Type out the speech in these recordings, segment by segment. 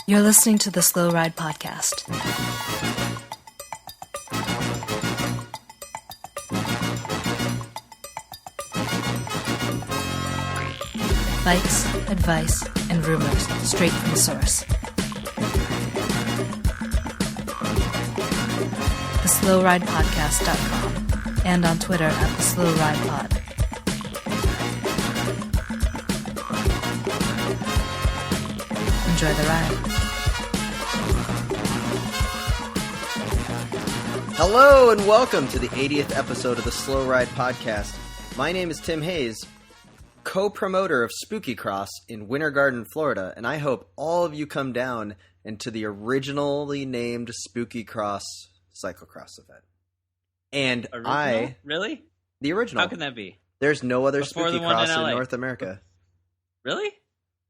You're listening to the Slow Ride Podcast. Bikes, advice, and rumors straight from the source. TheSlowRidePodcast.com and on Twitter at TheSlowRidePod. Enjoy the ride. Hello and welcome to the 80th episode of the Slow Ride Podcast. My name is Tim Hayes, co-promoter of Spooky Cross in Winter Garden, Florida, and I hope all of you come down into the originally named Spooky Cross cyclocross event. And Original? Really? The original. How can that be? There's no other Before Spooky the one Cross in in LA. North America. Really?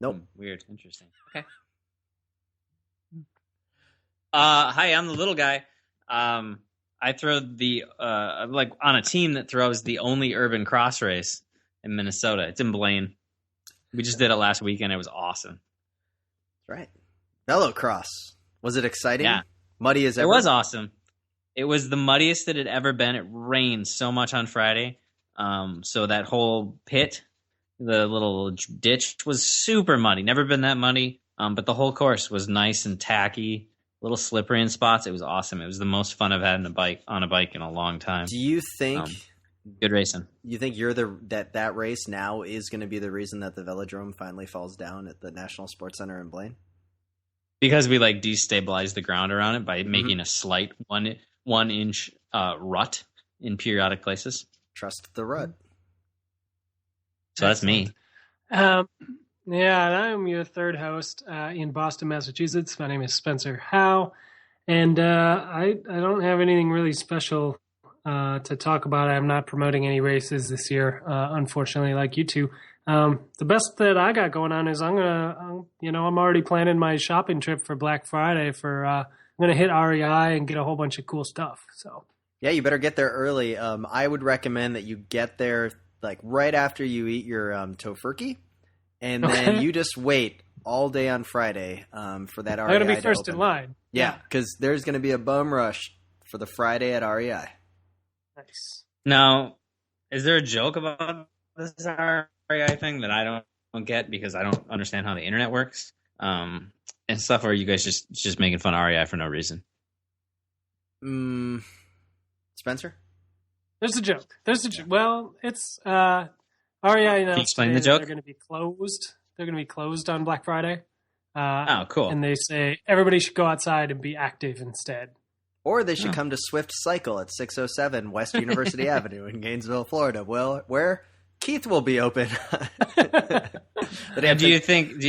Nope. Weird. Interesting. Okay. Hi, I'm the little guy. I throw the like on a team that throws the only urban cross race in Minnesota. It's in Blaine. We just did it last weekend. It was awesome. That's right. Velocross. Was it exciting? Yeah. Muddy as ever? It was awesome. It was the muddiest it had ever been. It rained so much on Friday. So that whole pit, the little ditch, was super muddy. Never been that muddy. But the whole course was nice and tacky, a little slippery in spots. It was awesome. It was the most fun I've had on a bike in a long time. Do you think good racing? You think you're that race now is going to be the reason that the velodrome finally falls down at the National Sports Center in Blaine? Because we like destabilize the ground around it by making a slight one inch rut in periodic places. Trust the rut. So that's me. Yeah, and I'm your third host in Boston, Massachusetts. My name is Spencer Howe, and I don't have anything really special to talk about. I'm not promoting any races this year, unfortunately, like you two. The best that I got going on is I'm already planning my shopping trip for Black Friday. I'm gonna hit REI and get a whole bunch of cool stuff. So yeah, you better get there early. I would recommend that you get there like right after you eat your tofurkey. And then you just wait all day on Friday for that REI. I'm going to be first in line. Yeah, because there's going to be a bum rush for the Friday at REI. Nice. Now, is there a joke about this REI thing that I don't get because I don't understand how the internet works and stuff, or are you guys just making fun of REI for no reason? Spencer? There's a joke. Well, it's... REI announced explain the joke? They're going to be closed. They're going to be closed on Black Friday. Oh, cool. And they say everybody should go outside and be active instead. Or they should come to Swift Cycle at 607 West University Avenue in Gainesville, Florida, where Keith will be open. Do you think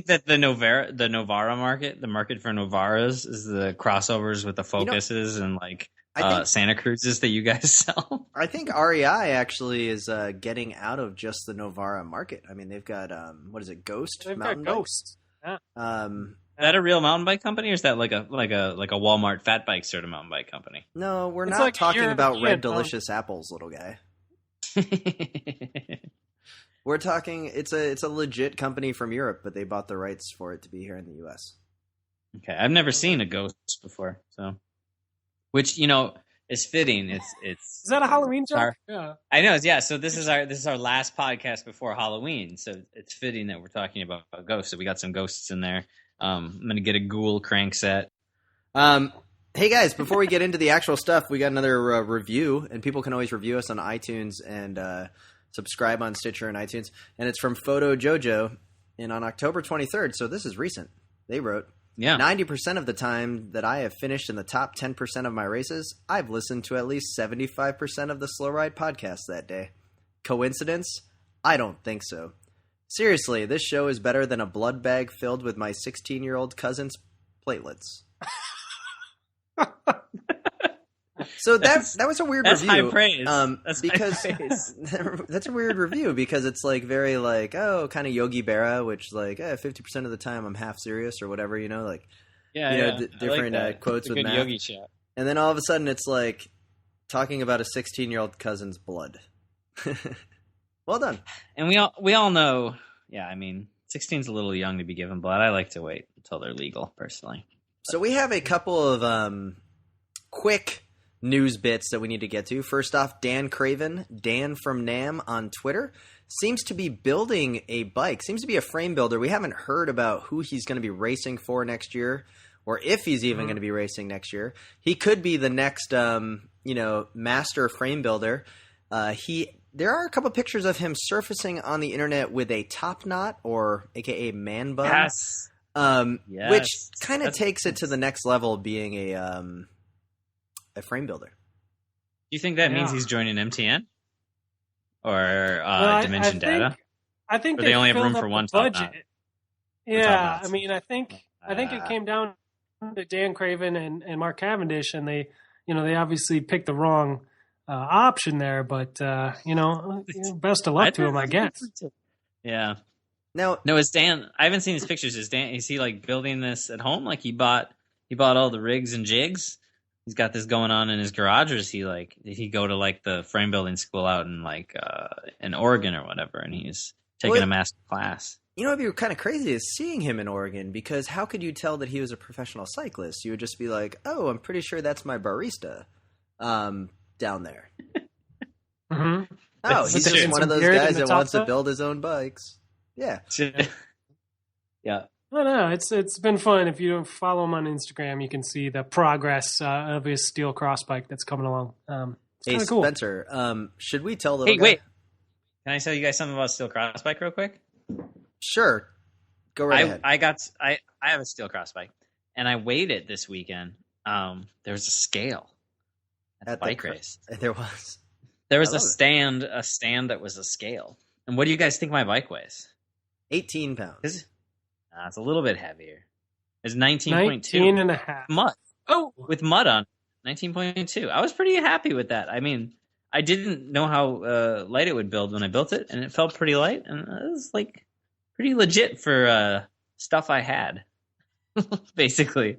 that the Novara market, the market for Novaras, is the crossovers with the Focuses and like Santa Cruzes that you guys sell? I think REI actually is getting out of just the Novara market. I mean, they've got what is it, Ghost? They've mountain got bikes? Ghost. Yeah. Is that a real mountain bike company, or is that like a Walmart fat bike sort of mountain bike company? No, we're It's not like talking about Red European, Delicious apples, little guy. We're talking. It's a legit company from Europe, but they bought the rights for it to be here in the U.S. Okay, I've never seen a Ghost before, so which is fitting. It's Is that a Halloween joke? Yeah. I know. Yeah. So this is our last podcast before Halloween, so it's fitting that we're talking about ghosts. So we got some ghosts in there. I'm gonna get a ghoul crank set. Hey guys, before we get into the actual stuff, we got another review, and people can always review us on iTunes and subscribe on Stitcher and iTunes. And it's from Photo Jojo, and on October 23rd, so this is recent. They wrote, 90% of the time that I have finished in the top 10% of my races, I've listened to at least 75% of the Slow Ride podcast that day. Coincidence? I don't think so. Seriously, this show is better than a blood bag filled with my 16-year-old cousin's platelets. So that was a weird that's review. High praise. Because high praise. That's a weird review because it's like very like kind of Yogi Berra, which like 50% of the time I'm half serious or whatever, different quotes with good math. Yogi shot. And then all of a sudden it's like talking about a 16-year-old cousin's blood. Well done. And we all know. Yeah, I mean, 16's a little young to be given blood. I like to wait until they're legal, personally. So we have a couple of quick news bits that we need to get to. First off, Dan Craven, Dan from NAMM on Twitter, seems to be building a bike, seems to be a frame builder. We haven't heard about who he's going to be racing for next year, or if he's even going to be racing next year. He could be the next, master frame builder. There are a couple pictures of him surfacing on the internet with a top knot, or AKA man bun. Yes. Yes. Which kind of takes it to the next level of being a frame builder. Do you think that means he's joining MTN or Dimension Data? I think or they only have room for one top knot. Yeah, I mean, I think it came down to Dan Craven and Mark Cavendish, and they obviously picked the wrong option there. But best of luck to him, I guess. Yeah. No, is Dan? I haven't seen his pictures. Is he like building this at home? Like he bought all the rigs and jigs. He's got this going on in his garage, or did he go to like the frame building school out in like in Oregon or whatever, and he's taking a master class? You know, it'd be kind of crazy is seeing him in Oregon, because how could you tell that he was a professional cyclist? You would just be like, oh, I'm pretty sure that's my barista down there. Mm-hmm. Oh, he's just one of those guys that wants to build his own bikes. Yeah. Yeah. I don't know. It's been fun. If you follow him on Instagram, you can see the progress of his steel cross bike that's coming along. It's Hey, cool. Spencer, should we tell the wait. Can I tell you guys something about steel cross bike real quick? Sure. Go right ahead. I have a steel cross bike, and I weighed it this weekend. There was a scale at the bike race. There was. There was a stand that was a scale. And what do you guys think my bike weighs? 18 pounds. It's a little bit heavier. It's 19.2. 19 and a half. Mud. Oh! With mud on. 19.2. I was pretty happy with that. I mean, I didn't know how light it would build when I built it, and it felt pretty light, and it was like pretty legit for stuff I had, basically.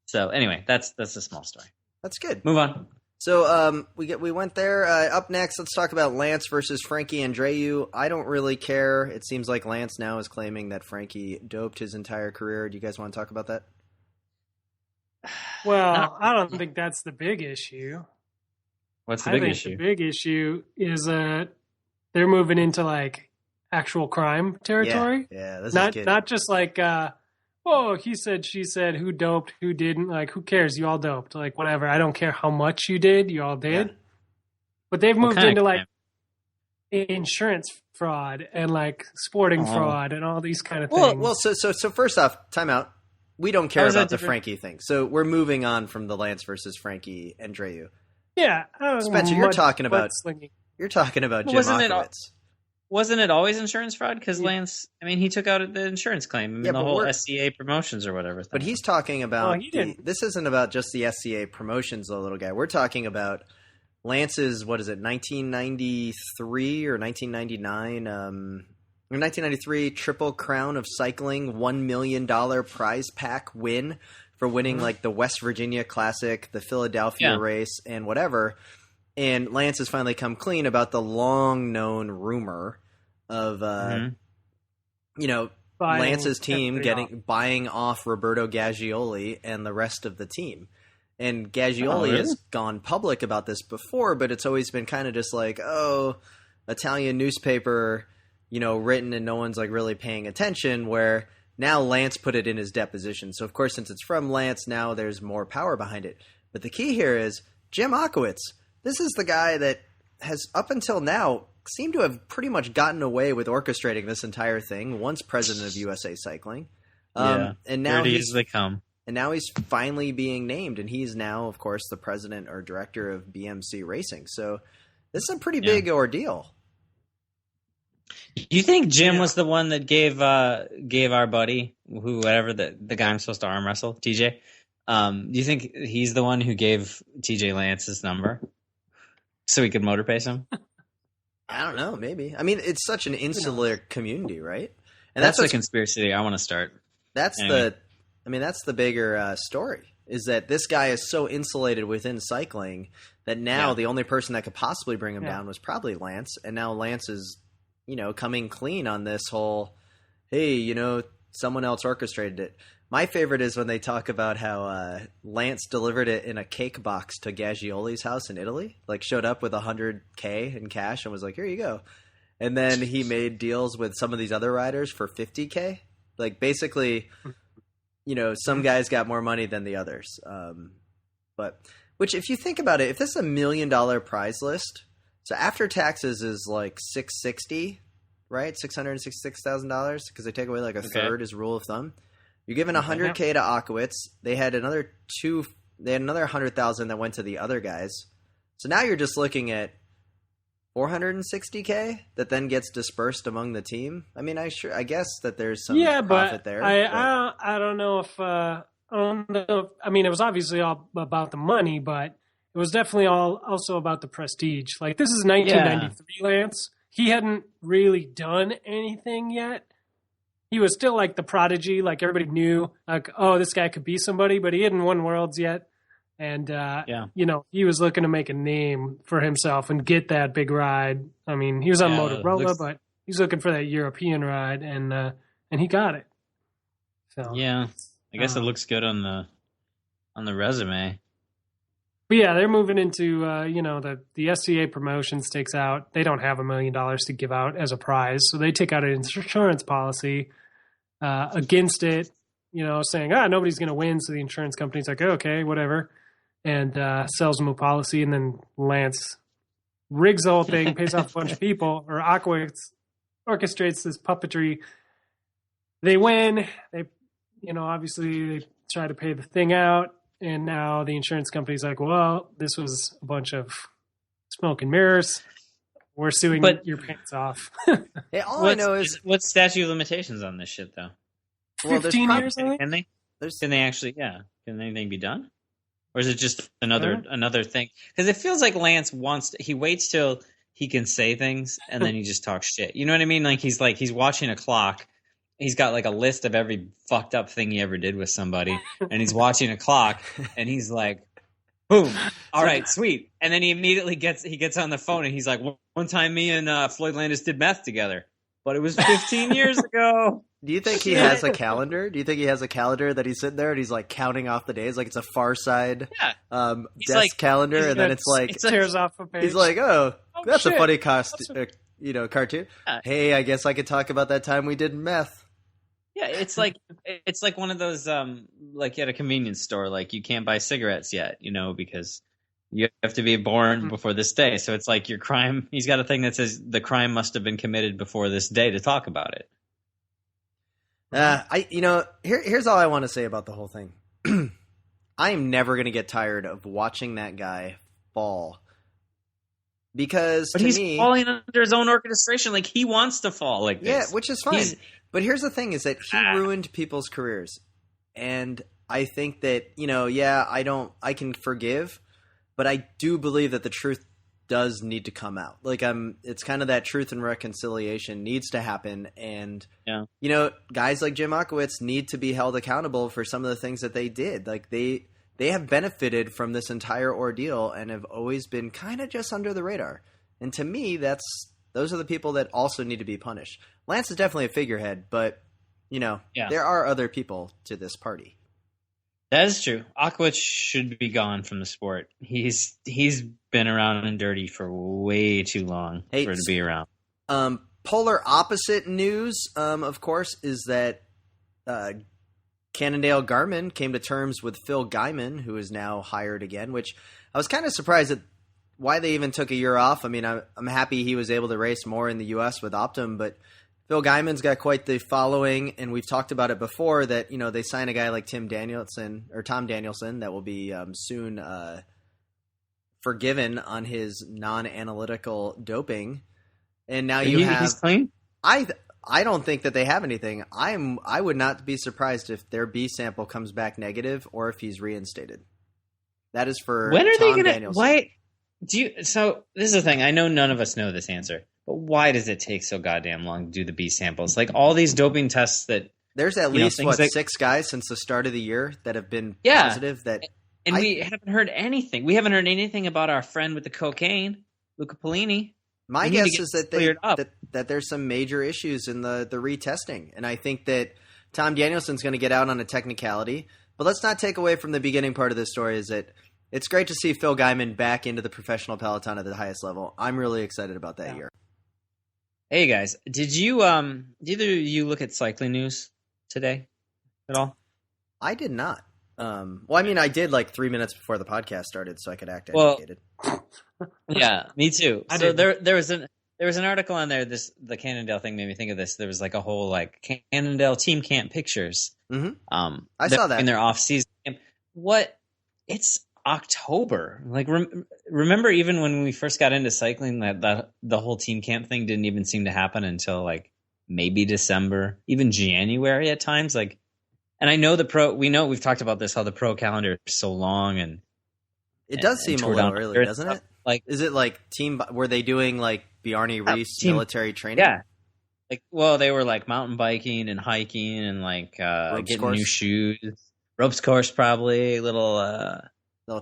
So anyway, that's a small story. That's good. Move on. So we went there. Up next, let's talk about Lance versus Frankie Andreu. I don't really care. It seems like Lance now is claiming that Frankie doped his entire career. Do you guys want to talk about that? Well, I don't think that's the big issue. What's the big issue? The big issue is that they're moving into like actual crime territory. Yeah, this not is not just like he said, she said, who doped, who didn't. Like, who cares? You all doped. Like, whatever. I don't care how much you did. You all did. Yeah. But they've moved into like insurance fraud and like sporting fraud and all these kind of things. Well, so first off, time out. We don't care about the Frankie thing. So we're moving on from the Lance versus Frankie Andreu. Yeah, Spencer, you're talking about Jim Ochowicz. Wasn't it always insurance fraud? Because Lance, I mean, he took out the insurance claim. I mean, the whole SCA promotions or whatever thing. But he's talking about this isn't about just the SCA promotions, the little guy. We're talking about Lance's 1993 or 1999 or 1993 Triple Crown of Cycling $1 million prize pack win for winning like the West Virginia Classic, the Philadelphia race, and whatever. And Lance has finally come clean about the long-known rumor of, Lance's team buying off Roberto Gaggioli and the rest of the team. And Gaggioli has gone public about this before, but it's always been kind of just like, Italian newspaper, written and no one's like really paying attention, where now Lance put it in his deposition. So, of course, since it's from Lance, now there's more power behind it. But the key here is Jim Ochowicz. This is the guy that has, up until now, seemed to have pretty much gotten away with orchestrating this entire thing, once president of USA Cycling. And now they come. And now he's finally being named, and he's now, of course, the president or director of BMC Racing. So this is a pretty big ordeal. Do you think Jim was the one that gave our buddy, whoever the guy I'm supposed to arm wrestle, TJ? Do you think he's the one who gave TJ Lance's number so he could motor pace him? I don't know. Maybe. I mean, it's such an insular community, right? And that's the conspiracy I want to start. That's the bigger story, is that this guy is so insulated within cycling that now the only person that could possibly bring him down was probably Lance, and now Lance is, coming clean on this whole, hey, someone else orchestrated it. My favorite is when they talk about how Lance delivered it in a cake box to Gaggioli's house in Italy. Like, showed up with $100K in cash and was like, here you go. And then he made deals with some of these other riders for $50K. Like, basically, some guys got more money than the others. Which, if you think about it, if this is $1 million prize list, so after taxes is like $660, right? $666,000, because they take away like a third as rule of thumb. You're giving $100K to Akowitz. They had another 100,000 that went to the other guys. So now you're just looking at $460K that then gets dispersed among the team. I mean, I guess that there's some profit there. I don't know if I mean, it was obviously all about the money, but it was definitely also about the prestige. Like, this is 1993, Lance. He hadn't really done anything yet. He was still like the prodigy. Like, everybody knew, like, oh, this guy could be somebody, but he hadn't won Worlds yet. And, he was looking to make a name for himself and get that big ride. I mean, he was on Motorola, but he's looking for that European ride, and he got it. So yeah, I guess it looks good on the resume. But yeah, they're moving into, the SCA promotion stakes out. They don't have $1 million to give out as a prize. So they take out an insurance policy against it, saying, nobody's going to win. So the insurance company's like, okay, whatever. And sells them a policy. And then Lance rigs the whole thing, pays off a bunch of people, or Aqua orchestrates this puppetry. They win. They, obviously they try to pay the thing out. And now the insurance company's like, well, this was a bunch of smoke and mirrors. We're suing your pants off. Hey, I know is... What's statute of limitations on this shit, though? 15 years, I think? Can they? Can they actually, can anything be done? Or is it just another thing? Because it feels like Lance he waits till he can say things, and then he just talks shit. You know what I mean? Like, he's watching a clock. He's got like a list of every fucked up thing he ever did with somebody, and he's watching a clock, and he's like, boom, all right, sweet. And then he immediately gets on the phone, and he's like, one time me and Floyd Landis did meth together, but it was 15 years ago. Do you think he has a calendar? Do you think he has a calendar that he's sitting there and he's like counting off the days? Like, it's a Far Side desk calendar, and then it's like tears off a page. He's like, oh that's shit. A funny cartoon. Yeah. Hey, I guess I could talk about that time we did meth. Yeah, it's like one of those like at a convenience store, like you can't buy cigarettes yet, because you have to be born before this day. So it's like your crime. He's got a thing that says the crime must have been committed before this day to talk about it. Here's all I want to say about the whole thing. I am never going to get tired of watching that guy fall. Because he's falling under his own orchestration. Like, he wants to fall like this. Yeah, which is fine. But here's the thing is that he ruined people's careers. And I think that, I can forgive, but I do believe that the truth does need to come out. Like, it's kind of that truth and reconciliation needs to happen. And, guys like Jim Akowitz need to be held accountable for some of the things that they did. Like, they have benefited from this entire ordeal and have always been kind of just under the radar. And to me, those are the people that also need to be punished. Lance is definitely a figurehead, but, there are other people to this party. That is true. Akowitz should be gone from the sport. He's been around and dirty for way too long for him to be around. Polar opposite news, of course, is that Cannondale Garmin came to terms with Phil Guyman, who is now hired again, which I was kind of surprised at why they even took a year off. I mean, I'm happy he was able to race more in the U.S. with Optum, but Phil Guyman's got quite the following, and we've talked about it before that, they sign a guy like Tom Danielson that will be soon forgiven on his non-analytical doping. And now he's clean? I don't think that they have anything. I would not be surprised if their B sample comes back negative or if he's reinstated. That is for when are Tom they gonna, Danielson. Why do you? So this is the thing. I know none of us know this answer, but why does it take so goddamn long to do the B samples? Like, all these doping tests that there's at least 6 guys since the start of the year that have been positive. We haven't heard anything. We haven't heard anything about our friend with the cocaine, Luca Polini. My guess is that that there's some major issues in the retesting. And I think that Tom Danielson's going to get out on a technicality. But let's not take away from the beginning part of this story is that it's great to see Phil Guyman back into the professional peloton at the highest level. I'm really excited about that year. Hey guys, did either of you look at cycling news today at all? I did not. Well, I mean, I did like 3 minutes before the podcast started, so I could act educated. Yeah, me too. So there was an article on there. The Cannondale thing made me think of this. There was like a whole like Cannondale team camp pictures. Mm-hmm. I saw that in their off season. It's October. Like remember, even when we first got into cycling, that the whole team camp thing didn't even seem to happen until like maybe December, even January at times. Like, and I know we've talked about this, how the pro calendar is so long, and it does seem a little early, doesn't it? Like, is it like were they doing like Bjarne Riis military training? Yeah. Like, well, they were like mountain biking and hiking and like getting new shoes, ropes course, probably little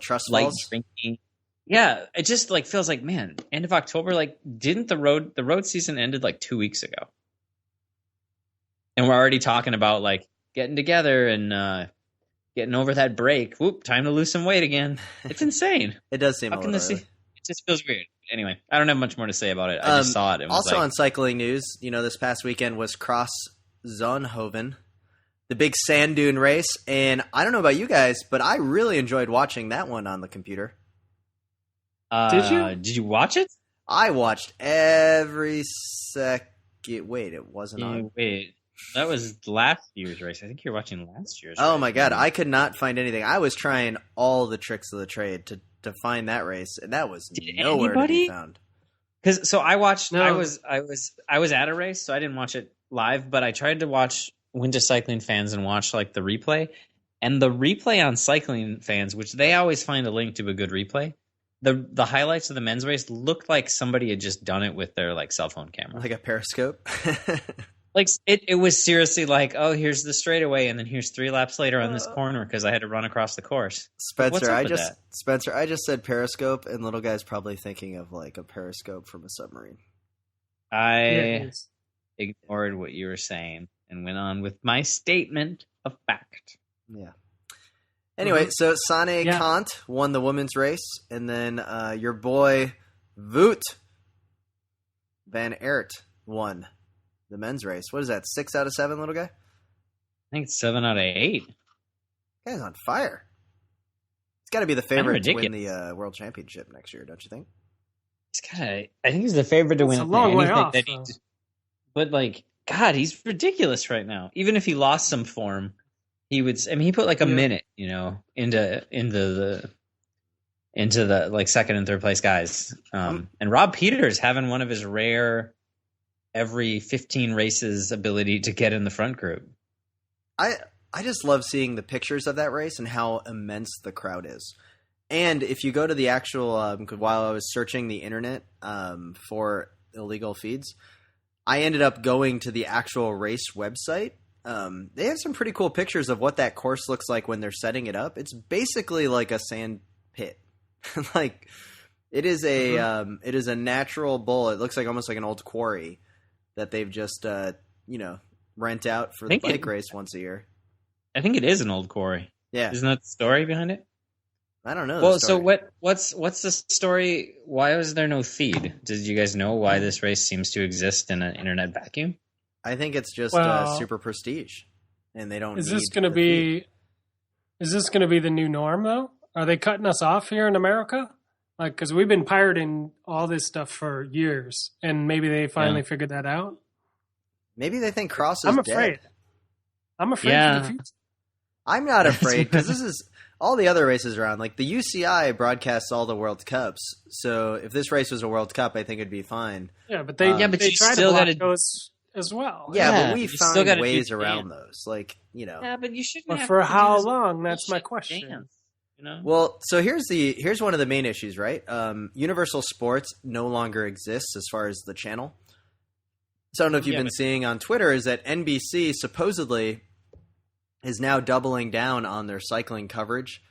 trust light falls. drinking. Yeah, it just like feels like, man, end of October. Like, didn't the road season ended like 2 weeks ago? And we're already talking about like getting together and getting over that break. Whoop, time to lose some weight again. It's insane. It does seem a little early. It just feels weird. Anyway, I don't have much more to say about it. I just saw it. And also on cycling news, this past weekend was Cross Zonhoven, the big sand dune race. And I don't know about you guys, but I really enjoyed watching that one on the computer. Did you? Did you watch it? I watched every second. Wait, it wasn't on. Wait, that was last year's race. I think you're watching last year's race. Oh my God, I could not find anything. I was trying all the tricks of the trade to find that race, and that was nowhere to be found. Because I watched. No. I was at a race, so I didn't watch it live, but I tried to watch Winter Cycling Fans and watch like the replay. And the replay on Cycling Fans, which they always find a link to a good replay, the highlights of the men's race looked like somebody had just done it with their like cell phone camera, like a periscope. Like it was seriously like, oh, here's the straightaway, and then here's 3 laps later on this corner because I had to run across the course. Spencer, I just said periscope, and little guy's probably thinking of like a periscope from a submarine. I ignored what you were saying and went on with my statement of fact. Yeah. Anyway, so Sane Kant won the women's race, and then your boy Wout van Aert won the men's race. What is that, 6 out of 7, little guy? I think it's 7 out of 8. Guy's on fire. It's got to be the favorite to win the World Championship next year, don't you think? I think he's the favorite to win. It's a long way off. But like, God, he's ridiculous right now. Even if he lost some form, he would. I mean, he put like a minute, into the like second and third place guys. And Rob Peters having one of his rare every 15 races ability to get in the front group. I just love seeing the pictures of that race and how immense the crowd is. And if you go to the actual, while I was searching the internet for illegal feeds, I ended up going to the actual race website. They have some pretty cool pictures of what that course looks like when they're setting it up. It's basically like a sand pit. Like it is a natural bowl. It looks like almost like an old quarry that they've just rent out for the bike race once a year. I think it is an old quarry. Yeah. Isn't that the story behind it? I don't know. Well, so what's the story? Why was there no feed? Did you guys know why this race seems to exist in an internet vacuum? I think it's just super prestige, and they don't. Is this going to be the new norm though? Are they cutting us off here in America? Like, because we've been pirating all this stuff for years, and maybe they finally figured that out. Maybe they think Cross is dead. I'm afraid for the future. I'm not afraid because this is all the other races around. Like the UCI broadcasts all the World Cups, so if this race was a World Cup, I think it'd be fine. Yeah, but they try to block those as well. Yeah, but we found ways around those. Like Yeah, but you shouldn't. But for how long? That's my question. Dance, Well, so here's one of the main issues, right? Universal Sports no longer exists as far as the channel. So I don't know if you've been seeing on Twitter is that NBC supposedly is now doubling down on their cycling coverage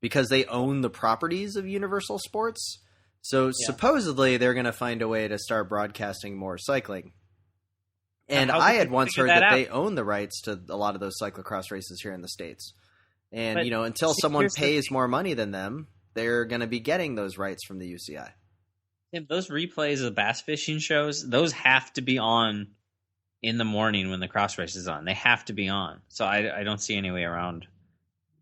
because they own the properties of Universal Sports. So supposedly they're going to find a way to start broadcasting more cycling. And I had once heard that they own the rights to a lot of those cyclocross races here in the States. And, but, until someone pays more money than them, they're going to be getting those rights from the UCI. Yeah, those replays of bass fishing shows, those have to be on in the morning when the cross race is on. They have to be on. So I don't see any way around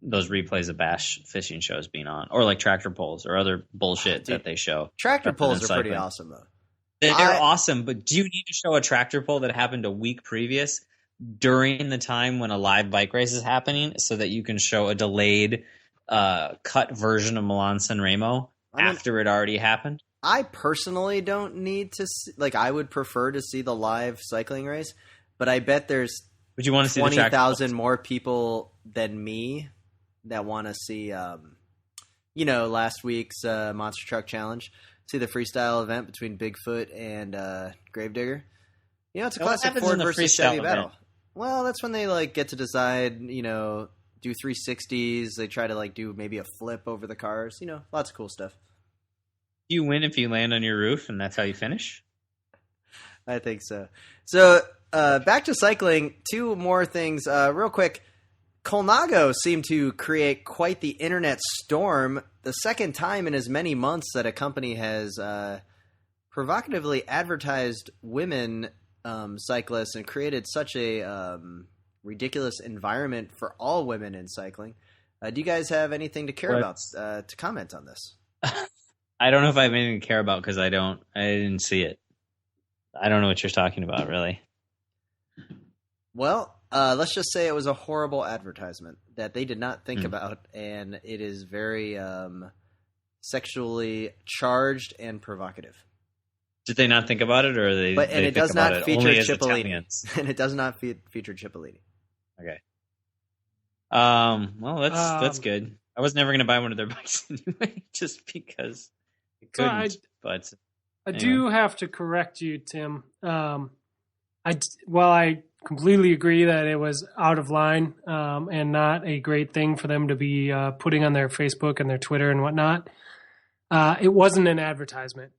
those replays of bass fishing shows being on. Or like tractor pulls or other bullshit that they show. Tractor pulls are pretty awesome, though. They're awesome, but do you need to show a tractor pull that happened a week previous during the time when a live bike race is happening so that you can show a delayed cut version of Milan Sanremo after it already happened? I personally don't need to see, I would prefer to see the live cycling race, but I bet there's 20,000 more people than me that want to see, last week's Monster Truck Challenge. See the freestyle event between Bigfoot and Gravedigger. It's a classic Ford versus Chevy battle. Well, that's when they get to decide, do 360s. They try to do maybe a flip over the cars. Lots of cool stuff. Do you win if you land on your roof and that's how you finish? I think so. So back to cycling. Two more things real quick. Colnago seemed to create quite the internet storm, the second time in as many months that a company has provocatively advertised women cyclists and created such a ridiculous environment for all women in cycling. Do you guys have anything to care about to comment on this? I don't know if I have anything to care about because I didn't see it. I don't know what you're talking about, really. Well, let's just say it was a horrible advertisement that they did not think about, and it is very sexually charged and provocative. Did they not think about it, or they? And it does not feature Cipollini. And it does not feature Cipollini. Okay. Well, that's good. I was never going to buy one of their bikes anyway, just because I couldn't. I do have to correct you, Tim. I completely agree that it was out of line and not a great thing for them to be putting on their Facebook and their Twitter and whatnot. It wasn't an advertisement.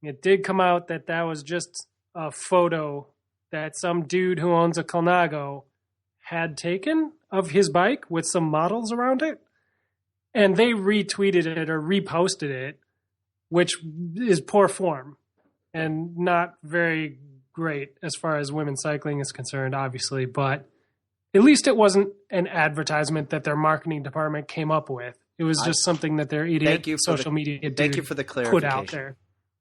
It did come out that was just a photo that some dude who owns a Colnago had taken of his bike with some models around it. And they retweeted it or reposted it, which is poor form and not very great as far as women's cycling is concerned, obviously. But at least it wasn't an advertisement that their marketing department came up with. It was just something that their idiot social media dude thank you for the clarification. Put out there.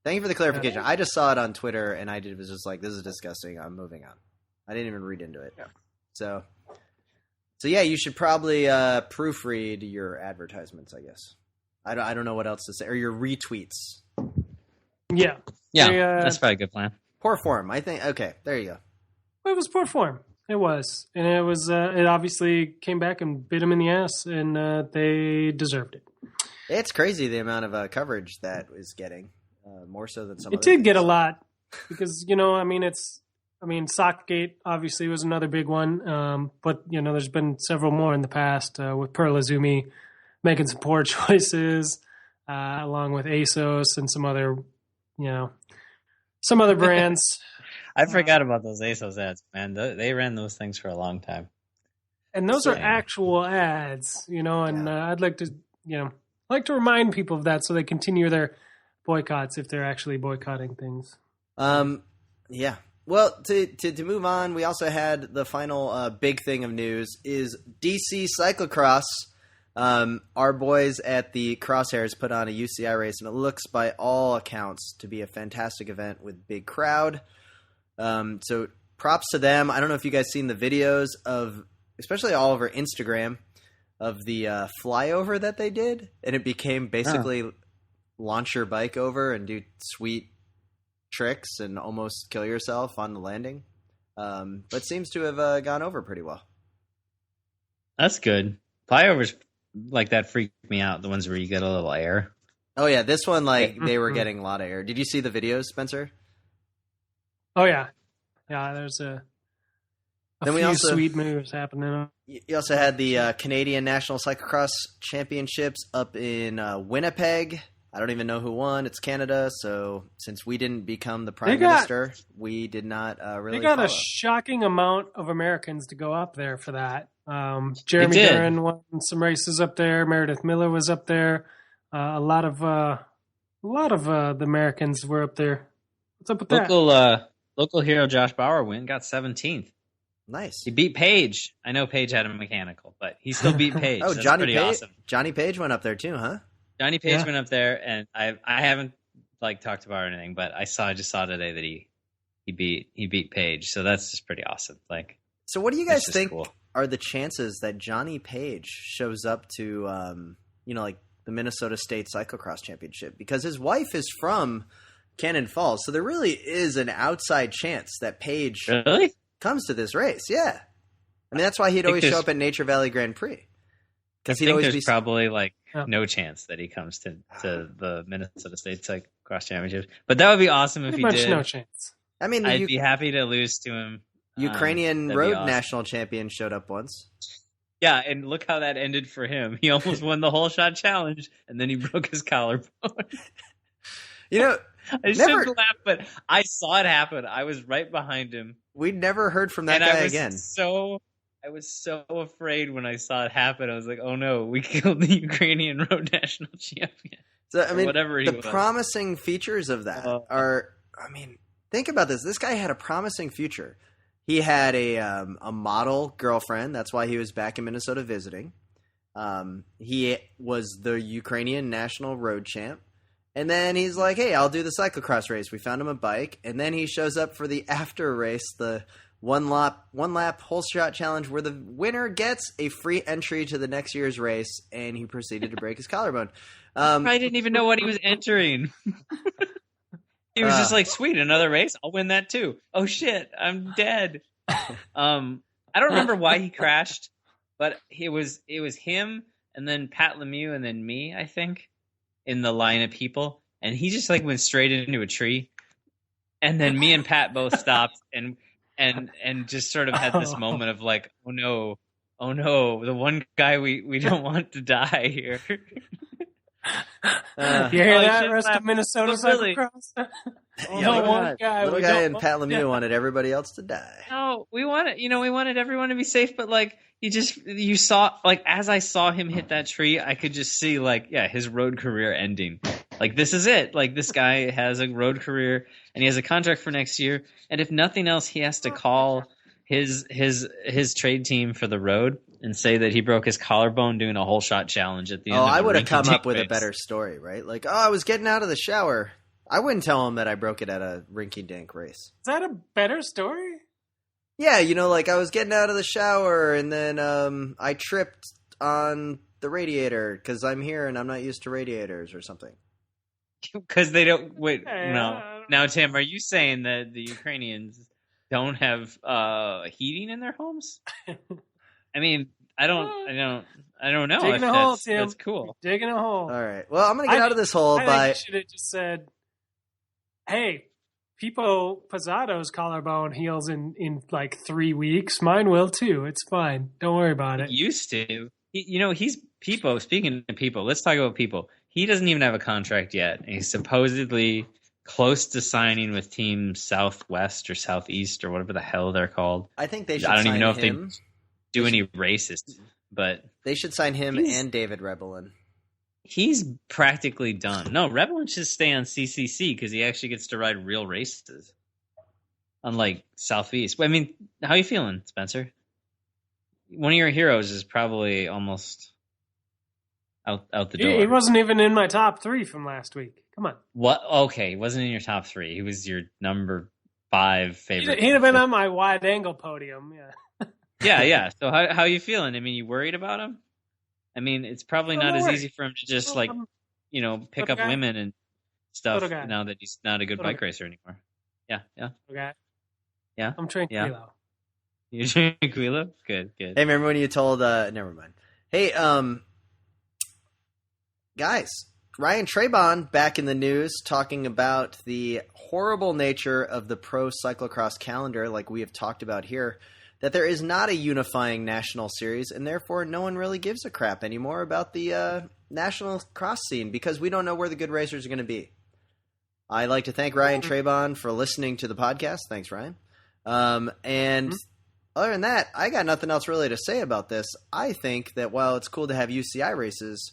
Thank you for the clarification. I just saw it on Twitter, and I was just like, this is disgusting. I'm moving on. I didn't even read into it. Yeah. So yeah, you should probably proofread your advertisements, I guess. I don't know what else to say. Or your retweets. Yeah. Yeah, that's probably a good plan. Poor form, I think. Okay, there you go. It was poor form. It was. And it was. It obviously came back and bit them in the ass, and they deserved it. It's crazy the amount of coverage that is getting. More so than some. It did get a lot because Sockgate obviously was another big one, but there's been several more in the past with Pearl Izumi making some poor choices, along with ASOS and some other brands. I forgot about those ASOS ads, man. They ran those things for a long time, and those are actual ads, And I'd like to remind people of that so they continue their boycotts if they're actually boycotting things. Yeah. Well, to move on, we also had the final big thing of news is DC cyclocross. Our boys at the Crosshairs put on a UCI race, and it looks by all accounts to be a fantastic event with big crowd. So props to them. I don't know if you guys seen the videos of, especially all over Instagram, of the flyover that they did, and it became basically launch your bike over and do sweet tricks and almost kill yourself on the landing. But seems to have gone over pretty well. That's good. Flyovers like that freak me out, the ones where you get a little air. Oh, yeah. This one, they were getting a lot of air. Did you see the videos, Spencer? Oh, yeah. Yeah, there's a few sweet moves happening. You also had the Canadian National Cyclocross Championships up in Winnipeg I don't even know who won. It's Canada, so since we didn't become the prime minister, we did not really They got follow. a shocking amount of Americans to go up there for that. Jeremy Guerin won some races up there. Meredith Miller was up there. A lot of the Americans were up there. What's up with that? Local hero Josh Bauer got 17th. Nice. He beat Paige. I know Paige had a mechanical, but he still beat Paige. Oh, That's Johnny pretty Page. awesome. Johnny Page went up there too, huh? Johnny Page went up there, and I haven't talked about or anything, but I just saw today that he beat Page, so that's just pretty awesome. So what do you guys think cool. are the chances that Johnny Page shows up to the Minnesota State Cyclocross Championship? Because his wife is from Cannon Falls, so there really is an outside chance that Page really comes to this race. Yeah, I mean that's why he'd always show up at Nature Valley Grand Prix. I think there's probably no chance that he comes to the Minnesota State Cyclocross Championships, but that would be awesome if he did. No chance. I mean, I'd be happy to lose to him. Ukrainian road national champion showed up once. Yeah, and look how that ended for him. He almost won the whole shot challenge, and then he broke his collarbone. I shouldn't laugh, but I saw it happen. I was right behind him. We'd never heard from that guy again. I was so afraid when I saw it happen. I was like, "Oh no, we killed the Ukrainian road national champion." So I mean, whatever the promising features of that are. I mean, think about this. This guy had a promising future. He had a model girlfriend. That's why he was back in Minnesota visiting. He was the Ukrainian national road champ. And then he's like, hey, I'll do the cyclocross race. We found him a bike. And then he shows up for the after race, the one lap whole shot challenge, where the winner gets a free entry to the next year's race. And he proceeded to break his collarbone. I didn't even know what he was entering. He was just like, sweet, another race. I'll win that too. Oh shit, I'm dead. I don't remember why he crashed, but it was him and then Pat Lemieux and then me, I think, in the line of people. And he just went straight into a tree. And then me and Pat both stopped and just sort of had this moment of oh no, the one guy we don't want to die here. You hear that, rest of Minnesota Cyclocross? Little guy and Pat Lemieux wanted everybody else to die. No, we wanted everyone to be safe, but you saw, as I saw him hit that tree, I could just see his road career ending. This is it. This guy has a road career and he has a contract for next year, and if nothing else, he has to call his trade team for the road and say that he broke his collarbone doing a whole shot challenge at the end of the I would have come up with race. a better story, right? I was getting out of the shower. I wouldn't tell him that I broke it at a rinky-dink race. Is that a better story? Yeah, I was getting out of the shower and then I tripped on the radiator because I'm here and I'm not used to radiators or something. Because they don't... Wait, no. Now, Tim, are you saying that the Ukrainians don't have heating in their homes? I mean, I don't know. Digging a hole, Tim. That's cool. Digging a hole. All right. Well, I'm going to get out of this hole by... I think you should have just said, hey, Pipo Pozzado's collarbone heals in 3 weeks. Mine will too. It's fine. Don't worry about it. It used to. He's Pipo. Speaking of Pipo, let's talk about Pipo. He doesn't even have a contract yet. And he's supposedly close to signing with Team Southwest or Southeast or whatever the hell they're called. I think they should I don't sign even know if him. they do any races, but they should sign him and David Rebelin. He's practically done. No, Rebelin should stay on CCC because he actually gets to ride real races, unlike Southeast. I mean, how are you feeling, Spencer? One of your heroes is probably almost out the door. He wasn't even in my top 3 from last week. Come on. What? Okay, he wasn't in your top 3. He was your number 5 favorite. He'd have been on my wide angle podium. Yeah. Yeah. So how are you feeling? I mean, you worried about him? I mean, it's probably not as easy for him to just pick up women and stuff now that he's not a good bike racer anymore. Yeah. Okay. Yeah. I'm tranquilo. You're tranquilo? Good. Hey, remember when you told? Never mind. Hey, guys, Ryan Trebon back in the news talking about the horrible nature of the pro cyclocross calendar, like we have talked about here. That there is not a unifying national series, and therefore no one really gives a crap anymore about the national cross scene because we don't know where the good racers are going to be. I'd like to thank Ryan Trebon for listening to the podcast. Thanks, Ryan. And other than that, I got nothing else really to say about this. I think that while it's cool to have UCI races,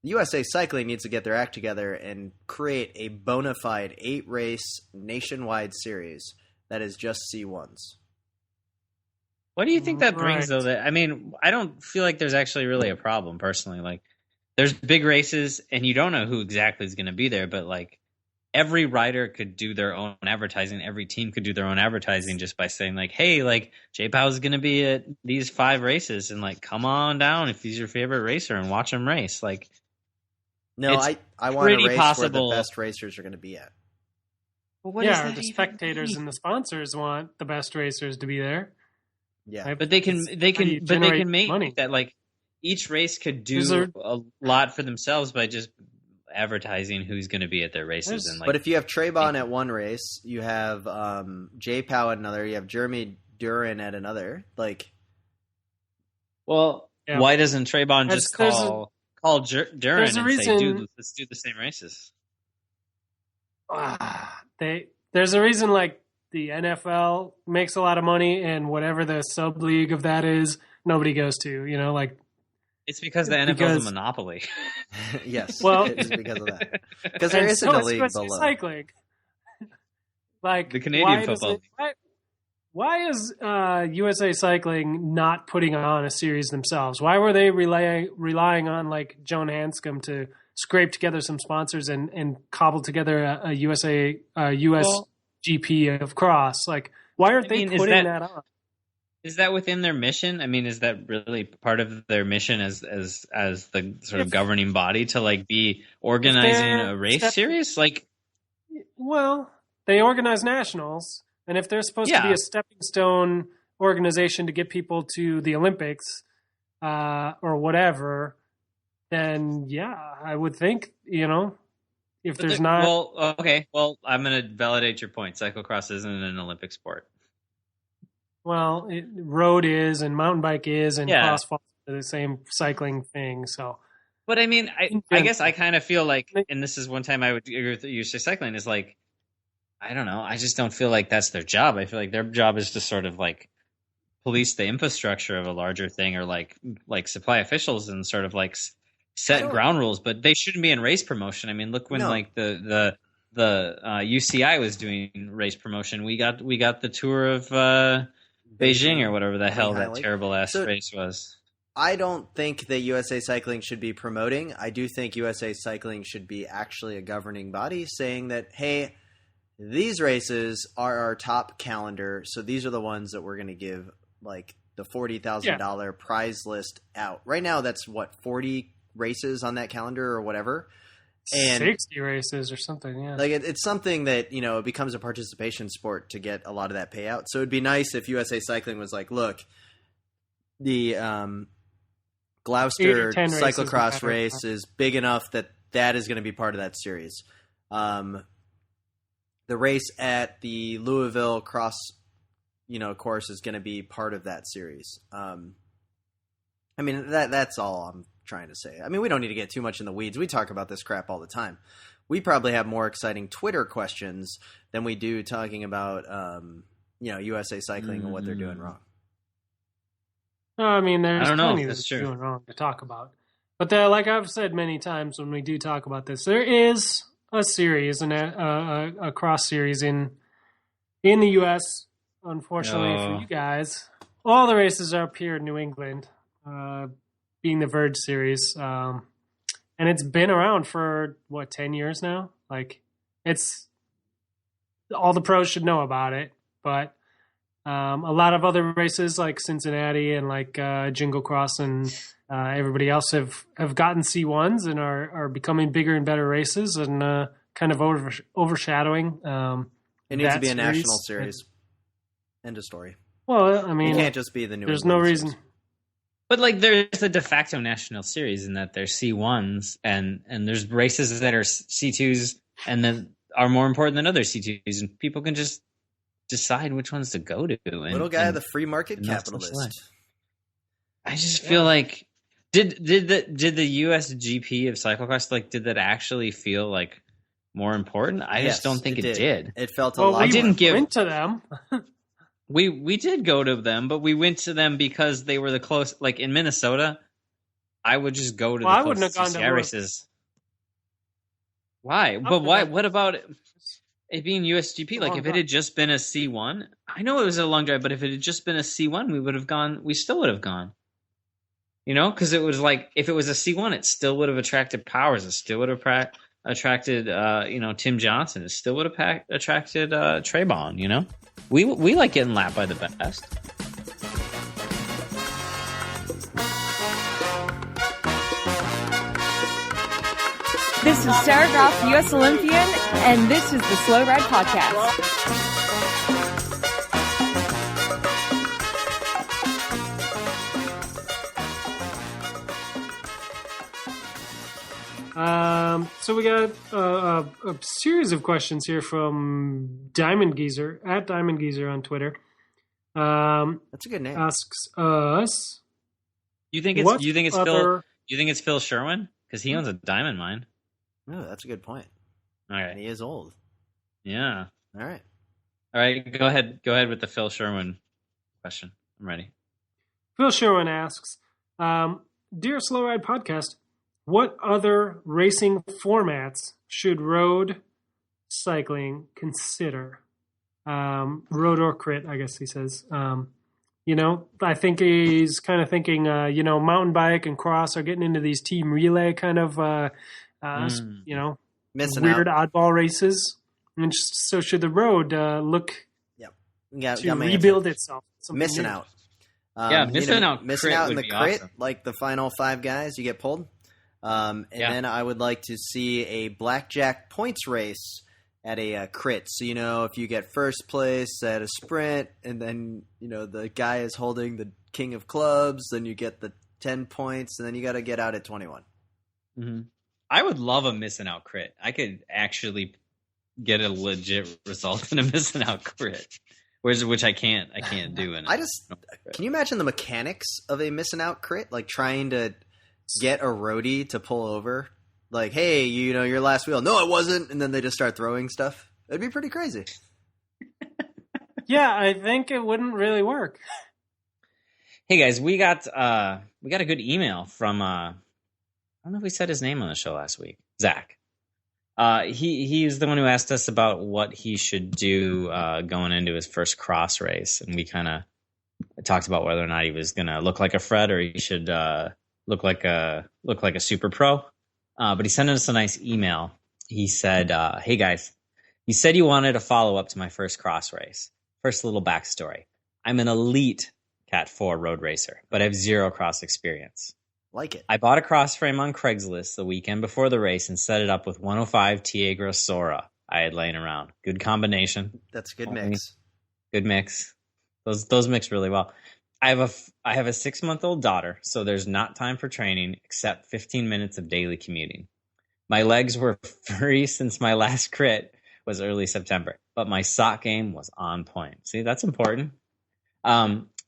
USA Cycling needs to get their act together and create a bona fide 8-race nationwide series that is just C1s. What do you think that brings, though? I mean, I don't feel like there's actually really a problem, personally. Like, there's big races, and you don't know who exactly is going to be there, but, like, every rider could do their own advertising. Every team could do their own advertising just by saying, like, hey, like, J-Pow is going to be at these 5 races, and, like, come on down if he's your favorite racer and watch him race. Like, no, I want a race where the best racers are going to be at. Well, the spectators and the sponsors want the best racers to be there. Yeah, but they can make money. That, like, each race could do a lot for themselves by just advertising who's going to be at their races. And, like, but if you have Trebon at one race, you have J-Pow at another, you have Jeremy Duran at another. Like, well, why doesn't Trebon just call Duran and say, dude, let's do the same races? There's a reason, like, the NFL makes a lot of money, and whatever the sub league of that is, nobody goes to. You know, like, it's because the NFL is a monopoly. Yes, well, it is because of that. Because there isn't a league below. Cycling. Like the Canadian football. Why is USA Cycling not putting on a series themselves? Why were they relying on, like, Joan Hanscom to scrape together some sponsors and cobble together a US GP of cross? Like, why aren't they putting that on? Is that within their mission? I mean, is that really part of their mission as the sort of governing body to, like, be organizing a race series? Like, well, they organize nationals, and if they're supposed to be a stepping stone organization to get people to the Olympics or whatever, then I would think, you know, if there's not. Well, okay. Well, I'm going to validate your point. Cyclocross isn't an Olympic sport. Well, road is, and mountain bike is, and cross falls into the same cycling thing. So, but I mean, I guess I kind of feel like, and this is one time I would agree with you. Cycling is like, I don't know. I just don't feel like that's their job. I feel like their job is to sort of, like, police the infrastructure of a larger thing, or like supply officials and sort of, like, set ground rules. But they shouldn't be in race promotion. I mean, look when like the UCI was doing race promotion. We got the tour of Beijing or whatever the hell that terrible ass race was. I don't think that USA Cycling should be promoting. I do think USA Cycling should be actually a governing body saying that, hey, these races are our top calendar, so these are the ones that we're going to give, like, the $40,000 prize list out. Right now, that's 40 races on that calendar or whatever. And 60 races or something, yeah. Like, it's something that, you know, it becomes a participation sport to get a lot of that payout. So it'd be nice if USA Cycling was like, look, the Gloucester cyclocross race is big enough that is going to be part of that series. The race at the Louisville cross, you know, course is going to be part of that series. I mean, that's all I'm trying to say. I mean, we don't need to get too much in the weeds. We talk about this crap all the time. We probably have more exciting Twitter questions than we do talking about, you know, USA Cycling and what they're doing wrong. No, I mean, there's plenty that's doing wrong to talk about. But like I've said many times when we do talk about this, there is a series, a cross series in the U.S. Unfortunately for you guys, all the races are up here in New England. Being the Verge series, and it's been around for 10 years now. Like, it's all the pros should know about it, but a lot of other races like Cincinnati and like Jingle Cross and everybody else have gotten C1s and are becoming bigger and better races and kind of overshadowing. It needs to be a national series. End of story. Well, I mean, it can't just be the New There's England no reason. series. But, like, there's a de facto national series in that there's C1s and there's races that are C2s and then are more important than other C2s, and people can just decide which ones to go to. Little guy, the free market capitalist. I just feel like Did the USGP of cyclocross, like, did that actually feel like more important? I just don't think it did. It felt a Well, lot. we I didn't give. went to them. We did go to them, but we went to them because they were the close. Like in Minnesota, I would just go to Well, I the wouldn't have closest gone to CCI Louisville. races. Why? But Up to why? that. What about it being USGP? Like, if it had just been a C1, I know it was a long drive, but if it had just been a C1, we would have gone. We still would have gone. You know, because it was like, if it was a C1, it still would have attracted Powers. It still would have attracted, Tim Johnson. It still would have attracted Trebon. You know, we like getting lapped by the best. This is Sarah Groff, U.S. Olympian, and this is the Slow Ride Podcast. So we got a series of questions here from Diamond Geezer, at Diamond Geezer on Twitter. That's a good name. Asks us, You think it's Phil Sherwin? Because he owns a diamond mine. Oh, that's a good point. All right. And he is old. Yeah. All right. All right. Go ahead with the Phil Sherwin question. I'm ready. Phil Sherwin asks, Dear Slow Ride Podcast, what other racing formats should road cycling consider? Road or crit, I guess he says. I think he's kind of thinking, mountain bike and cross are getting into these team relay kind of, Missing weird out. oddball races. And so should the road look to rebuild itself? Something Missing new? out. Missing out in would the be crit, awesome. like the final 5 guys, you get pulled. Then I would like to see a blackjack points race at a crit. So, if you get first place at a sprint and then, the guy is holding the king of clubs, then you get the 10 points and then you got to get out at 21. Mm-hmm. I would love a missing out crit. I could actually get a legit result in a missing out crit. Which I can't do. Can you imagine the mechanics of a missing out crit? Like trying to get a roadie to pull over, like, hey, your last wheel. No, it wasn't. And then they just start throwing stuff. It'd be pretty crazy. Yeah, I think it wouldn't really work. Hey guys, we got a good email from I don't know if we said his name on the show last week. Zach. He's the one who asked us about what he should do going into his first cross race, and we kind of talked about whether or not he was going to look like a Fred or he should look like a super pro. But he sent us a nice email. He said, "Hey guys, you said you wanted a follow up to my first cross race. First, a little backstory. I'm an elite Cat 4 road racer, but I have zero cross experience. Like it. I bought a cross frame on Craigslist the weekend before the race and set it up with 105 Tiagra Sora I had laying around. Good combination. That's a good mix. Good mix. Those mix really well. I have a 6-month-old daughter, so there's not time for training except 15 minutes of daily commuting. My legs were free since my last crit was early September, but my sock game was on point. See, that's important.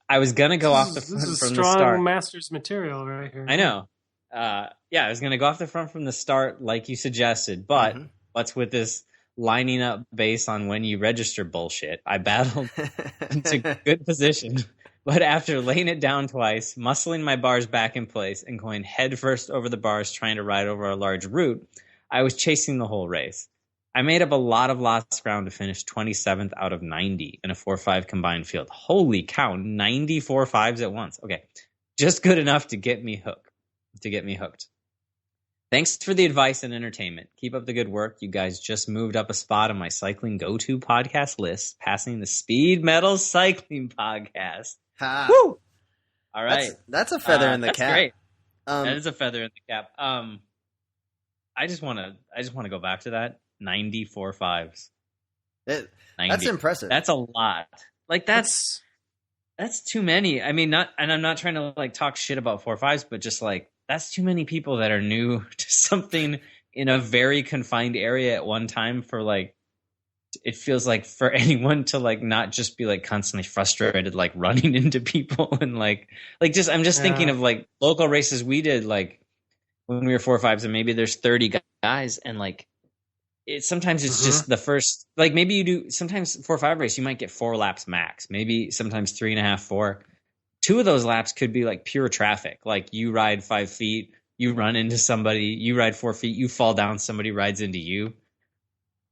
I was going to go off the front from the start. This is strong master's material right here. I know. I was going to go off the front from the start like you suggested, but what's with this lining up based on when you register bullshit? I battled into good position, but after laying it down twice, muscling my bars back in place, and going headfirst over the bars trying to ride over a large route, I was chasing the whole race. I made up a lot of lost ground to finish 27th out of 90 in a 4-5 combined field. Holy cow, 94 5s at once. Okay, just good enough to get me hooked. Thanks for the advice and entertainment. Keep up the good work. You guys just moved up a spot on my cycling go-to podcast list, passing the Speed Metal Cycling Podcast. Ha. Woo! All right. That's a feather in the cap. Great. That is a feather in the cap. I just want to go back to that. 94 5s. 90. That's impressive. That's a lot. Like that's too many. I mean, I'm not trying to like talk shit about 4-5s, but just like that's too many people that are new to something in a very confined area at one time for like it feels like for anyone to like not just be like constantly frustrated, like running into people and like just I'm just thinking of like local races we did like when we were 4-5s and maybe there's 30 guys and like sometimes it's just the first like maybe you do sometimes 4-5 race you might get 4 laps max, maybe sometimes 3.5, 4. 2 of those laps could be like pure traffic, like you ride 5 feet, you run into somebody, you ride 4 feet, you fall down, somebody rides into you.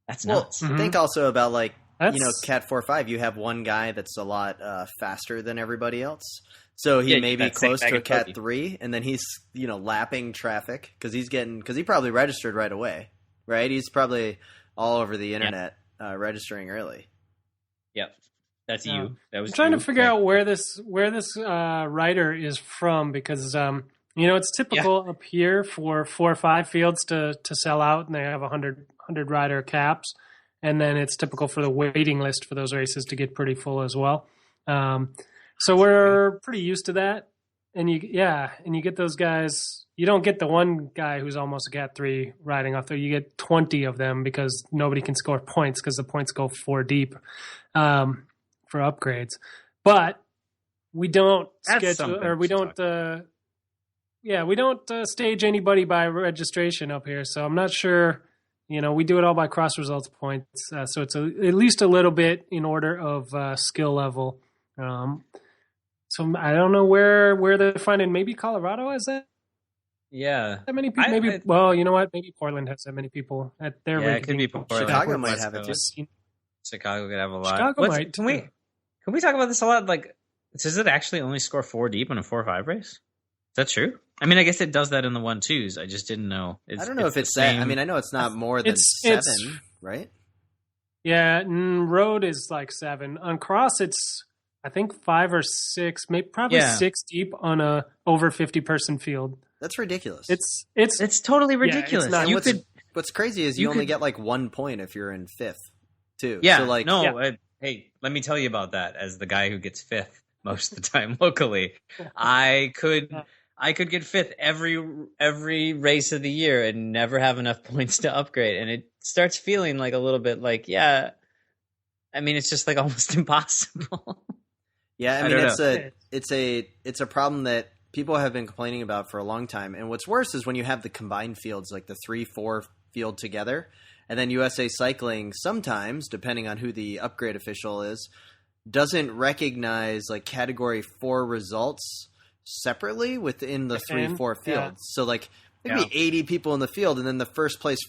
That's nuts. Well, think also about like Cat 4-5. You have one guy that's a lot faster than everybody else, so he may be close to a Cat 3, and then he's lapping traffic because he probably registered right away, right? He's probably all over the internet registering early. Yep, that's you. That was I'm trying to figure out where this rider is from because it's typical up here for 4-5 fields to sell out, and they have 100 rider caps, and then it's typical for the waiting list for those races to get pretty full as well. So we're pretty used to that, and you get those guys. You don't get the one guy who's almost a Cat 3 riding off there. You get 20 of them because nobody can score points because the points go 4 deep for upgrades. But we don't schedule or we don't. We don't stage anybody by registration up here, so I'm not sure. We do it all by cross results points, so it's at least a little bit in order of skill level. So I don't know where they're finding. Maybe Colorado has that. Yeah, that many people. Maybe well, you know what? Maybe Portland has that many people at their. Yeah, it could be Portland. Chicago might have it too. Chicago could have a lot. Chicago might. Can we talk about this a lot? Like, does it actually only score 4 deep in a 4-5 race? Is that true? I mean, I guess it does that in the 1-2s. I just didn't know. I don't know if it's that. I mean, I know it's not more than 7, right? Yeah, road is like 7. On cross, it's I think 5 or 6, maybe probably 6 deep on a over 50-person field. That's ridiculous. It's totally ridiculous. Yeah, what's crazy is you only get like 1 point if you're in 5th, too. Yeah, so hey, let me tell you about that. As the guy who gets 5th most of the time locally, I could get 5th every race of the year and never have enough points to upgrade, and it starts feeling like a little bit like I mean, it's just like almost impossible. Yeah, I mean, it's a problem that people have been complaining about for a long time. And what's worse is when you have the combined fields, like the 3-4 field together, and then USA Cycling sometimes, depending on who the upgrade official is, doesn't recognize like category 4 results separately within the 3-4 fields. Yeah. So like maybe 80 people in the field, and then the first place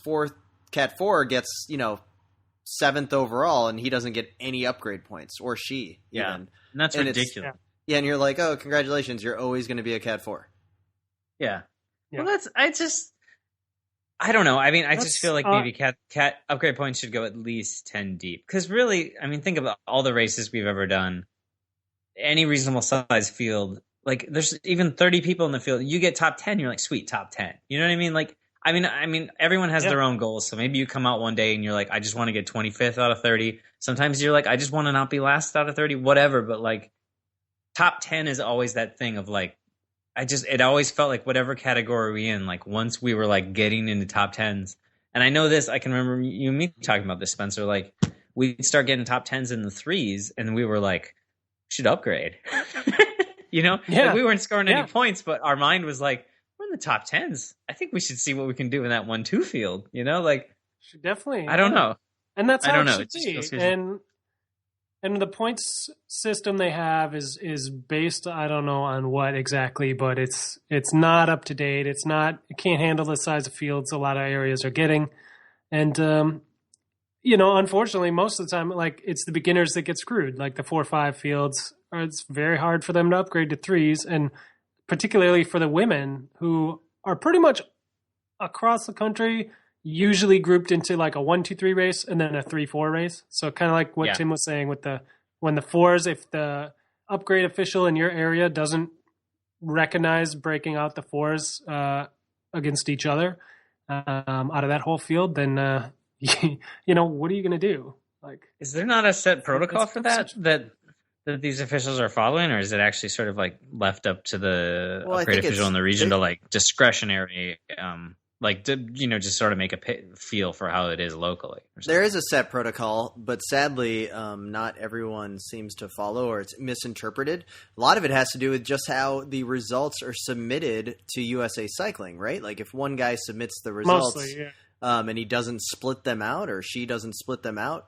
Cat 4 gets 7th overall, and he doesn't get any upgrade points, or she. Yeah, even. And that's ridiculous. Yeah, and you're like, oh, congratulations, you're always going to be a Cat 4. Yeah. Well, I don't know. I mean, I just feel like maybe cat upgrade points should go at least 10 deep. Because really, I mean, think about all the races we've ever done. Any reasonable size field, like there's even 30 people in the field. You get top 10, you're like, sweet, top 10. You know what I mean? Like, I mean, everyone has their own goals. So maybe you come out one day and you're like, I just want to get 25th out of 30. Sometimes you're like, I just want to not be last out of 30, whatever. But like, top 10 is always that thing of like, it always felt like whatever category we in, like once we were like getting into top 10s. And I know this, I can remember you and me talking about this, Spencer, like we'd start getting top 10s in the 3s and we were like, we should upgrade. Like we weren't scoring any points, but our mind was like, we're in the top 10s. I think we should see what we can do in that 1-2 field, like should definitely. I don't know. And that's how it should be. And the points system they have is based, I don't know on what exactly, but it's not up to date. It can't handle the size of fields a lot of areas are getting. And, unfortunately, most of the time, like it's the beginners that get screwed. Like the 4-5 fields, it's very hard for them to upgrade to 3s. And particularly for the women who are pretty much across the country, usually grouped into like a 1-2-3 race and then a 3-4 race. So kind of like what Tim was saying with when the 4s, if the upgrade official in your area doesn't recognize breaking out the 4s against each other out of that whole field, then what are you going to do? Like, is there not a set protocol for that these officials are following, or is it actually sort of like left up to the upgrade official in the region to like discretionary? like to just sort of make a feel for how it is locally. There is a set protocol, but sadly, not everyone seems to follow, or it's misinterpreted. A lot of it has to do with just how the results are submitted to USA Cycling, right? Like if one guy submits the results, Mostly, yeah. and he doesn't split them out, or she doesn't split them out,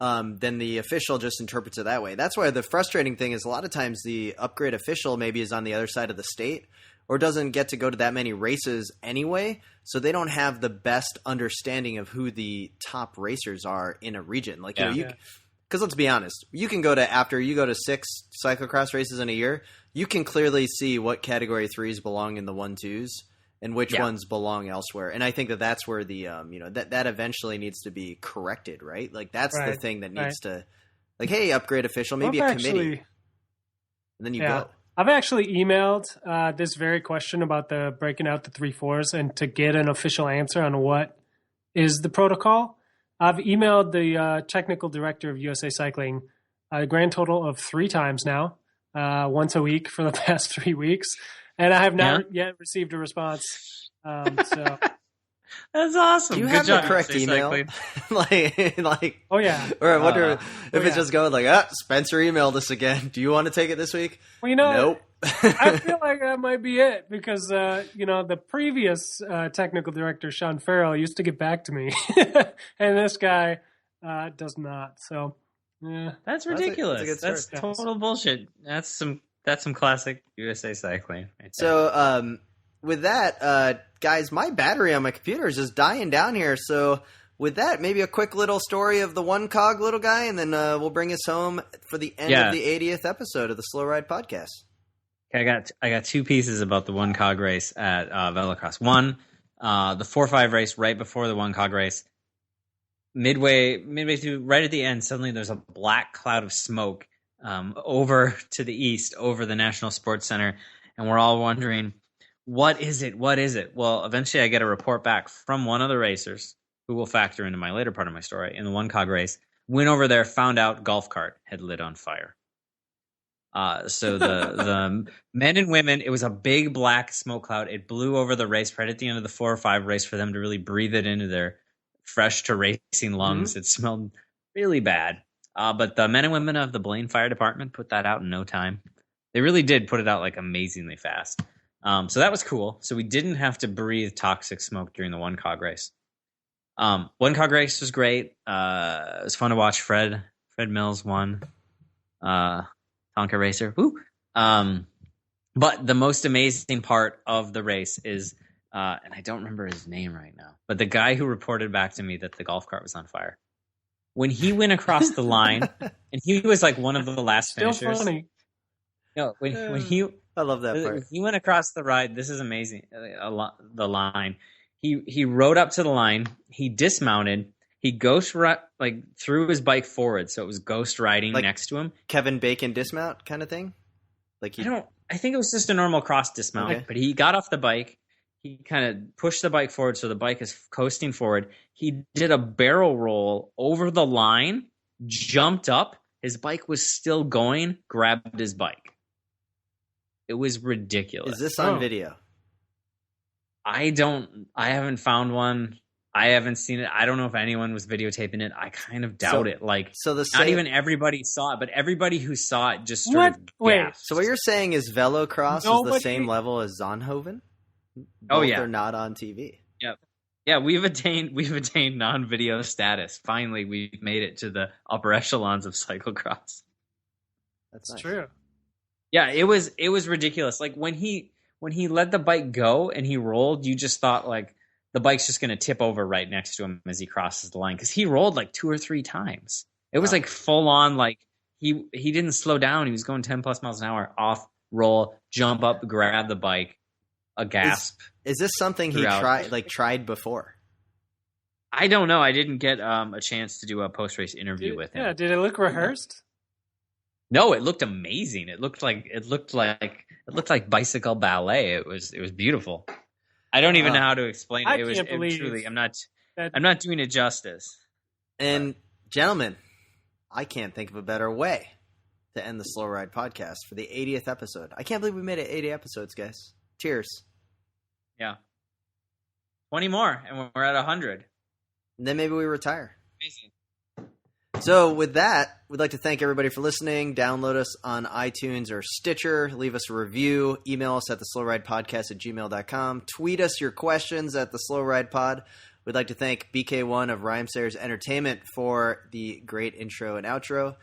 then the official just interprets it that way. That's why the frustrating thing is a lot of times the upgrade official maybe is on the other side of the state, or doesn't get to go to that many races anyway, so they don't have the best understanding of who the top racers are in a region. Like, because let's be honest, you can go to, after you go to 6 cyclocross races in a year, you can clearly see what category 3s belong in the 1-2s and which ones belong elsewhere. And I think that that's where the that eventually needs to be corrected, right? Like that's the thing that needs to, like, hey, upgrade official, maybe a committee, and then you go. I've actually emailed this very question about the breaking out the 3/4s, and to get an official answer on what is the protocol, I've emailed the technical director of USA Cycling a grand total of 3 times now, once a week for the past 3 weeks, and I have not yet received a response. So that's awesome. Do you Good have job, the correct email? like, oh yeah. Or I wonder if it's just going like, Spencer emailed us again. Do you want to take it this week? Well, nope. I feel like that might be it because, the previous technical director, Sean Farrell, used to get back to me, and this guy does not. So, yeah, that's ridiculous. That's total bullshit. That's some classic USA Cycling. Right there. So, with that, guys, my battery on my computer is just dying down here. So with that, maybe a quick little story of the one cog little guy, and then we'll bring us home for the end of the 80th episode of the Slow Ride Podcast. Okay, I got 2 pieces about the one cog race at Velocross. One, the 4-5 race right before the one cog race. Midway through, right at the end, suddenly there's a black cloud of smoke over to the east, over the National Sports Center, and we're all wondering, what is it? What is it? Well, eventually I get a report back from one of the racers, who will factor into my later part of my story, in the one cog race. Went over there, found out golf cart had lit on fire. So the men and women, it was a big black smoke cloud. It blew over the race right at the end of the 4 or 5 race for them to really breathe it into their fresh to racing lungs. Mm-hmm. It smelled really bad. But the men and women of the Blaine Fire Department put that out in no time. They really did put it out like amazingly fast. So that was cool. So we didn't have to breathe toxic smoke during the one cog race. One cog race was great. It was fun to watch. Fred Mills won. Tonka racer. Woo. But the most amazing part of the race is, and I don't remember his name right now, but the guy who reported back to me that the golf cart was on fire. When he went across the line, and he was like one of the last finishers. Still funny. No, when he, I love that part. He went across the ride. This is amazing. The line. He rode up to the line. He dismounted. He threw his bike forward, so it was ghost riding like next to him. Kevin Bacon dismount kind of thing. I think it was just a normal cross dismount. Okay. But he got off the bike. He kind of pushed the bike forward, so the bike is coasting forward. He did a barrel roll over the line, jumped up. His bike was still going. Grabbed his bike. It was ridiculous. Is this on video? I haven't found one. I haven't seen it. I don't know if anyone was videotaping it. I kind of doubt it. Not even everybody saw it, but everybody who saw it just sort of gasped. So what you're saying is Velocross is the same level as Zonhoven? Both are not on TV. Yep. Yeah, we've attained non-video status. Finally, we've made it to the upper echelons of cyclocross. That's nice. True. Yeah, it was ridiculous. Like when he let the bike go and he rolled, you just thought like the bike's just going to tip over right next to him as he crosses the line, because he rolled like 2 or 3 times. It was like full on, like he didn't slow down. He was going 10 plus miles an hour, off, roll, jump up, grab the bike, a gasp. Is this something he tried before? I don't know. I didn't get a chance to do a post race interview with him. Yeah, did it look rehearsed? No, it looked amazing. It looked like bicycle ballet. It was beautiful. I don't even know how to explain it. I'm not doing it justice. And gentlemen, I can't think of a better way to end the Slow Ride Podcast for the 80th episode. I can't believe we made it 80 episodes, guys. Cheers. Yeah. 20 more, and we're at 100. And then maybe we retire. Amazing. So with that, we'd like to thank everybody for listening. Download us on iTunes or Stitcher. Leave us a review. Email us at theslowridepodcast@gmail.com. Tweet us your questions at theslowridepod. We'd like to thank BK1 of Rhymesayers Entertainment for the great intro and outro.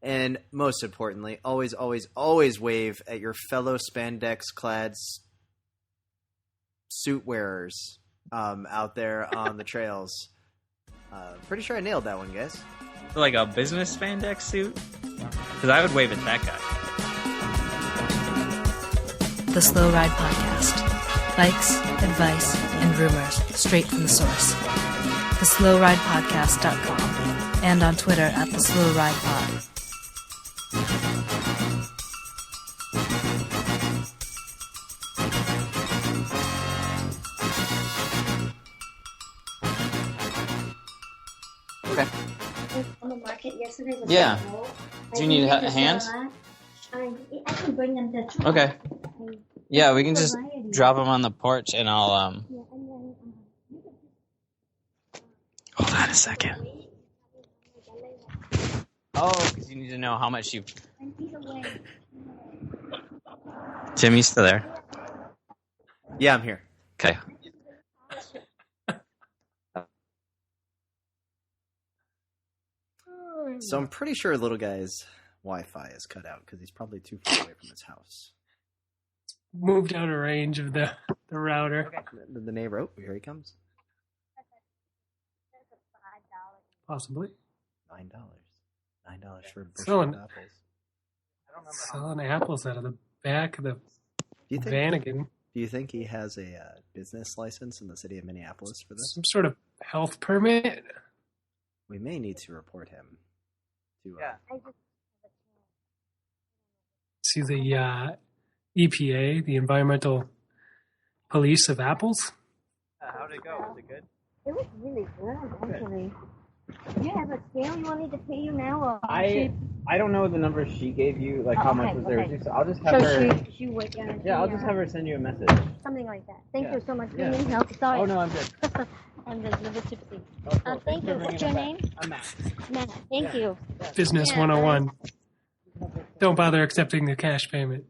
And most importantly, always, always, always wave at your fellow spandex-clad suit wearers out there on the trails. Pretty sure I nailed that one, guys. Like a business spandex suit? Because I would wave at that guy. The Slow Ride Podcast. Bikes, advice, and rumors straight from the source. TheSlowRidePodcast.com and on Twitter at TheSlowRidePod. Okay. On the market yesterday. Yeah. Do you need a hand? I can bring them to. Okay. Yeah, we can just drop them on the porch, and I'll Hold on a second. Oh, because you need to know how much you. Tim, you still there? Yeah, I'm here. Okay. So I'm pretty sure little guy's Wi-Fi is cut out because he's probably too far away from his house. Moved out of range of the router. The neighbor, oh, here he comes. Possibly. $9 for a bushel Selling- of apples. Selling apples out of the back of the Do you think? Vanagon. Do you think he has a business license in the city of Minneapolis for this? Some sort of health permit. We may need to report him. To, To the EPA, the Environmental Police of Apples. How'd it go? Was it good? It was really good, actually. Do you have a scale you want me to pay you now? Or I don't know the numbers she gave you, like how much was there. okay. So I'll just have So her. she would, Yeah, I'll just have her send you a message. something like that. Thank Yeah. you so much. Yeah. You need help. Sorry. Oh no, I'm good. I'm the tipsy. Oh, cool. Thank Thanks you. for What's bringing your it name? back. I'm Matt. Matt. Thank you. Business Yeah, 101. Don't bother accepting the cash payment.